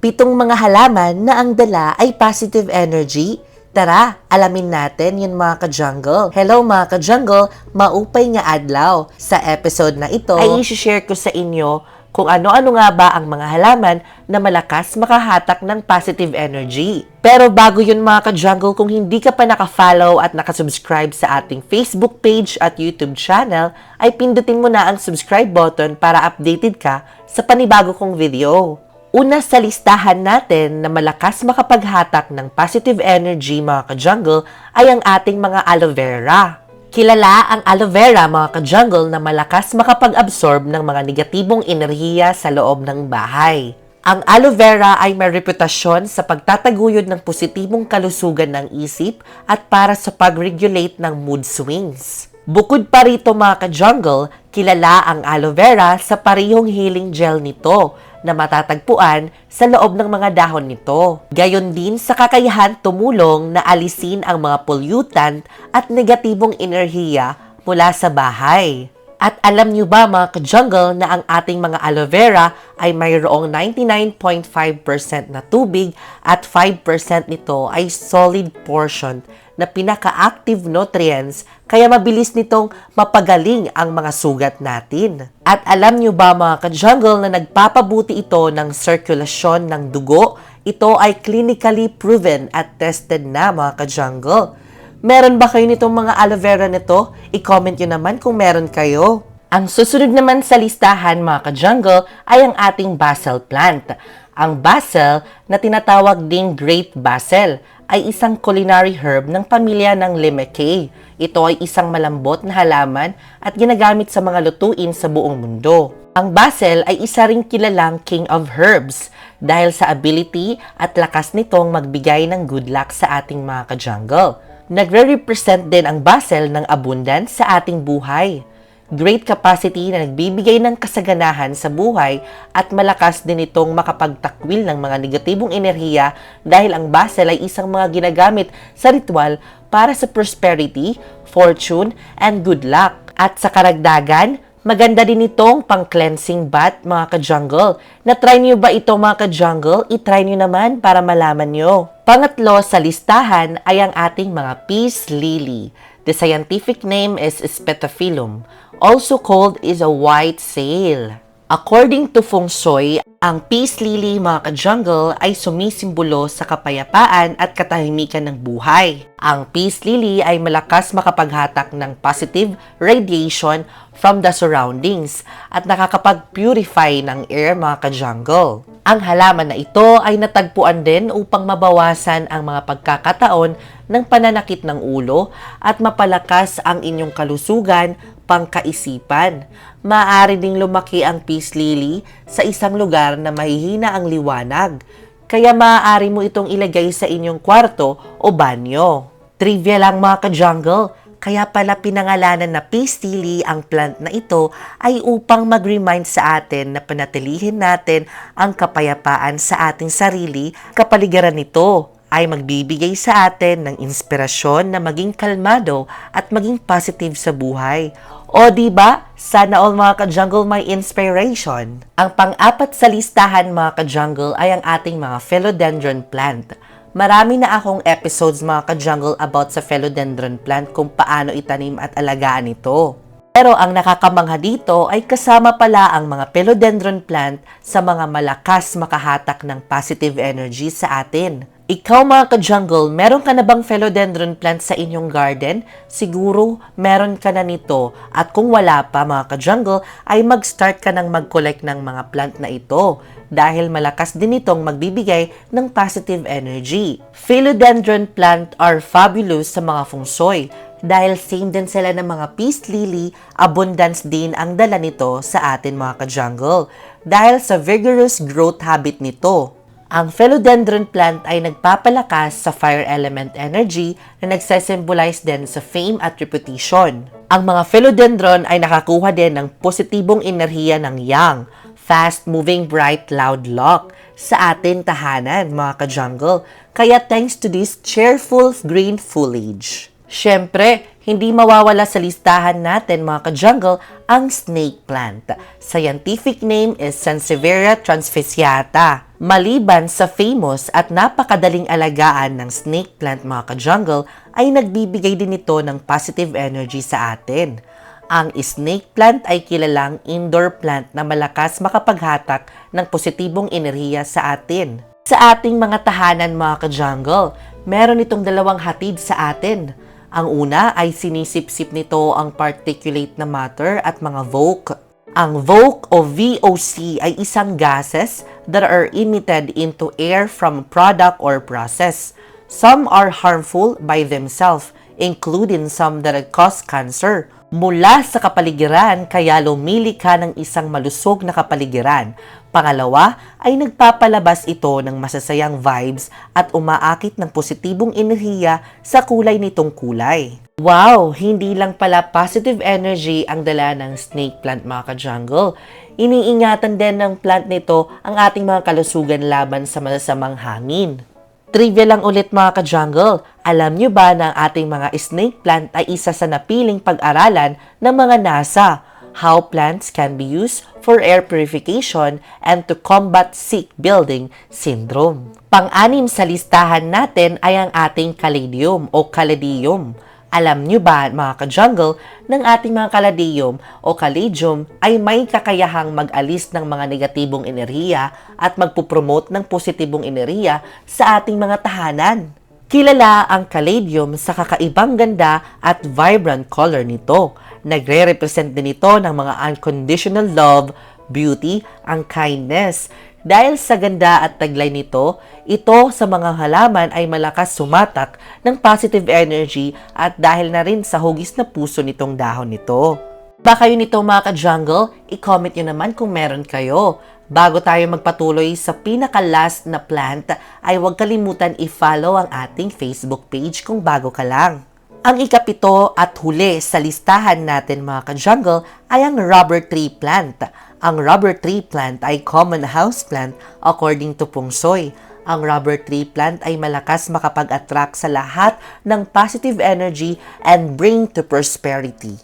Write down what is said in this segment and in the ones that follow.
Pitong mga halaman na ang dala ay positive energy. Tara, alamin natin yun mga ka-jungle. Hello mga ka-jungle, maupay nga adlaw. Sa episode na ito, ay i-share ko sa inyo kung ano-ano nga ba ang mga halaman na malakas makahatak ng positive energy. Pero bago yun mga ka-jungle, kung hindi ka pa naka-follow at nakasubscribe sa ating Facebook page at YouTube channel, ay pindutin mo na ang subscribe button para updated ka sa panibago kong video. Una sa listahan natin na malakas makapaghatak ng positive energy mga ka-jungle ay ang ating mga aloe vera. Kilala ang aloe vera mga ka-jungle na malakas makapag-absorb ng mga negatibong enerhiya sa loob ng bahay. Ang aloe vera ay may reputasyon sa pagtataguyod ng positibong kalusugan ng isip at para sa pag-regulate ng mood swings. Bukod pa rito mga ka-jungle, kilala ang aloe vera sa parehong healing gel nito na matatagpuan sa loob ng mga dahon nito. Gayon din sa kakayahan tumulong na alisin ang mga pollutant at negatibong enerhiya mula sa bahay. At alam nyo ba mga ka-jungle na ang ating mga aloe vera ay mayroong 99.5% na tubig at 5% nito ay solid portion na pinaka-active nutrients kaya mabilis nitong mapagaling ang mga sugat natin. At alam nyo ba mga ka-jungle na nagpapabuti ito ng sirkulasyon ng dugo? Ito ay clinically proven at tested na mga ka-jungle. Meron ba kayo nitong mga aloe vera nito? I-comment nyo naman kung meron kayo. Ang susunod naman sa listahan mga ka-jungle ay ang ating basil plant. Ang basil na tinatawag ding great basil ay isang culinary herb ng pamilya ng Limaceae. Ito ay isang malambot na halaman at ginagamit sa mga lutuin sa buong mundo. Ang basil ay isa ring kilalang king of herbs dahil sa ability at lakas nitong magbigay ng good luck sa ating mga ka-jungle. Nagre-represent din ang basil ng abundance sa ating buhay. Great capacity na nagbibigay ng kasaganahan sa buhay at malakas din itong makapagtakwil ng mga negatibong enerhiya dahil ang basil ay isang mga ginagamit sa ritual para sa prosperity, fortune, and good luck. At sa karagdagan, maganda din itong pang-cleansing bath mga ka-jungle. Na-try niyo ba ito mga ka-jungle? I-try niyo naman para malaman niyo. Pangatlo sa listahan ay ang ating mga peace lily. The scientific name is Spetaphyllum, also called is a white sail. According to Feng Shui, ang peace lily mga ka-jungle ay sumisimbolo sa kapayapaan at katahimikan ng buhay. Ang peace lily ay malakas makapaghatak ng positive radiation from the surroundings at nakakapag-purify ng air mga ka-jungle. Ang halaman na ito ay natagpuan din upang mabawasan ang mga pagkakataon ng pananakit ng ulo at mapalakas ang inyong kalusugan, pangkaisipan. Maaari ding lumaki ang peace lily sa isang lugar na mahihina ang liwanag, kaya maaari mo itong ilagay sa inyong kwarto o banyo. Trivia lang mga ka-jungle, kaya pala pinangalanan na peace lily ang plant na ito ay upang mag-remind sa atin na panatilihin natin ang kapayapaan sa ating sarili. Kapaligiran nito ay magbibigay sa atin ng inspirasyon na maging kalmado at maging positive sa buhay. O diba, sana all mga ka-jungle may inspiration. Ang pang-apat sa listahan mga ka-jungle ay ang ating mga philodendron plant. Marami na akong episodes mga ka-jungle about sa philodendron plant kung paano itanim at alagaan ito. Pero ang nakakamangha dito ay kasama pala ang mga philodendron plant sa mga malakas makahatak ng positive energy sa atin. Ikaw mga ka-jungle, meron ka na bang philodendron plant sa inyong garden? Siguro meron ka na nito at kung wala pa mga ka-jungle ay mag-start ka ng mag-collect ng mga plant na ito dahil malakas din itong magbibigay ng positive energy. Philodendron plant are fabulous sa mga feng shui dahil same din sila ng mga peace lily, abundance din ang dala nito sa atin mga ka-jungle dahil sa vigorous growth habit nito. Ang philodendron plant ay nagpapalakas sa fire element energy na nagse-symbolize din sa fame at reputation. Ang mga philodendron ay nakakuha din ng positibong enerhiya ng yang, fast-moving bright loud lock sa ating tahanan mga ka-jungle. Kaya thanks to this cheerful green foliage. Siyempre, hindi mawawala sa listahan natin mga ka-jungle ang snake plant. Scientific name is Sansevieria transficiata. Maliban sa famous at napakadaling alagaan ng snake plant mga ka-jungle, ay nagbibigay din ito ng positive energy sa atin. Ang snake plant ay kilalang indoor plant na malakas makapaghatak ng positibong enerhiya sa atin. Sa ating mga tahanan mga ka-jungle, meron itong dalawang hatid sa atin. Ang una ay sinisip-sip nito ang particulate na matter at mga VOC. Ang VOC o VOC ay isang gases that are emitted into air from product or process. Some are harmful by themselves, including some that cause cancer. Mula sa kapaligiran kaya lumilika ng isang malusog na kapaligiran. Pangalawa ay nagpapalabas ito ng masasayang vibes at umaakit ng positibong enerhiya sa kulay nitong kulay. Wow! Hindi lang pala positive energy ang dala ng snake plant mga ka-jungle. Iniingatan din ng plant nito ang ating mga kalusugan laban sa masasamang hangin. Trivia lang ulit mga ka-jungle, alam nyo ba na ang ating mga snake plant ay isa sa napiling pag-aralan ng mga NASA? How plants can be used for air purification and to combat sick building syndrome. Pang-anim sa listahan natin ay ang ating caladium o caladium. Alam nyo ba mga ka-jungle, ng ating mga caladium o caladium ay may kakayahang mag-alis ng mga negatibong enerhiya at magpupromote ng positibong enerhiya sa ating mga tahanan. Kilala ang caladium sa kakaibang ganda at vibrant color nito. Nagre-represent din ito ng mga unconditional love, beauty, ang kindness. Dahil sa ganda at taglay nito, ito sa mga halaman ay malakas sumatak ng positive energy at dahil na rin sa hugis na puso nitong dahon nito. Ba kayo nito mga ka-jungle? I-comment nyo naman kung meron kayo. Bago tayo magpatuloy sa pinaka-last na plant, ay huwag kalimutan i-follow ang ating Facebook page kung bago ka lang. Ang ikapito at huli sa listahan natin mga ka-jungle ay ang rubber tree plant. Ang rubber tree plant ay common house plant according to Feng Shui. Ang rubber tree plant ay malakas makapag-attract sa lahat ng positive energy and bring to prosperity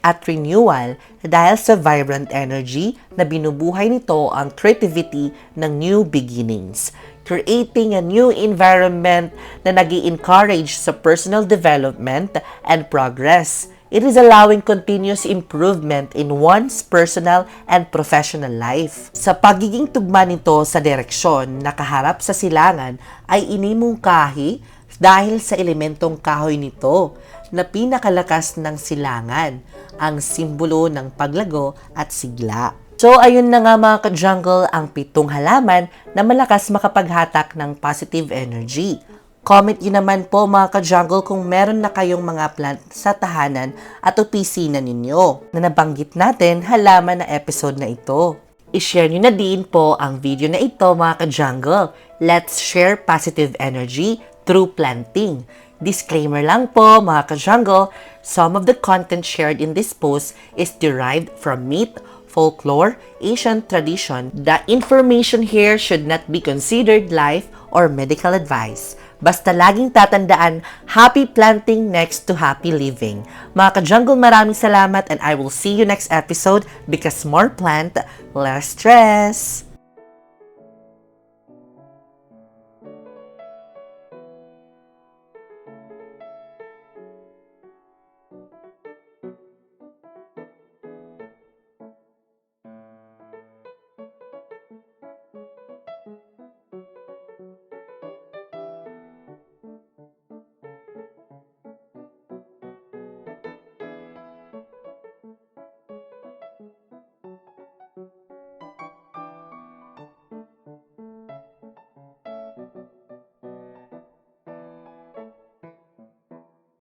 at renewal dahil sa vibrant energy na binubuhay nito ang creativity ng new beginnings, creating a new environment na nag-i-encourage sa personal development and progress. It is allowing continuous improvement in one's personal and professional life. Sa pagiging tugma nito sa direksyon na kaharap sa silangan ay inimungkahi dahil sa elementong kahoy nito na pinakalakas ng silangan, ang simbolo ng paglago at sigla. So ayun na nga mga ka-jungle ang 7 halaman na malakas makapaghatak ng positive energy. Comment nyo naman po mga ka-jungle kung meron na kayong mga plant sa tahanan at opisina ninyo na nabanggit natin halaman na episode na ito. I-share nyo na din po ang video na ito mga ka-jungle. Let's share positive energy through planting. Disclaimer lang po mga ka-jungle, some of the content shared in this post is derived from myth, folklore, Asian tradition. The information here should not be considered life or medical advice. Basta laging tatandaan, happy planting next to happy living. Mga ka-jungle, maraming salamat and I will see you next episode because more plant, less stress.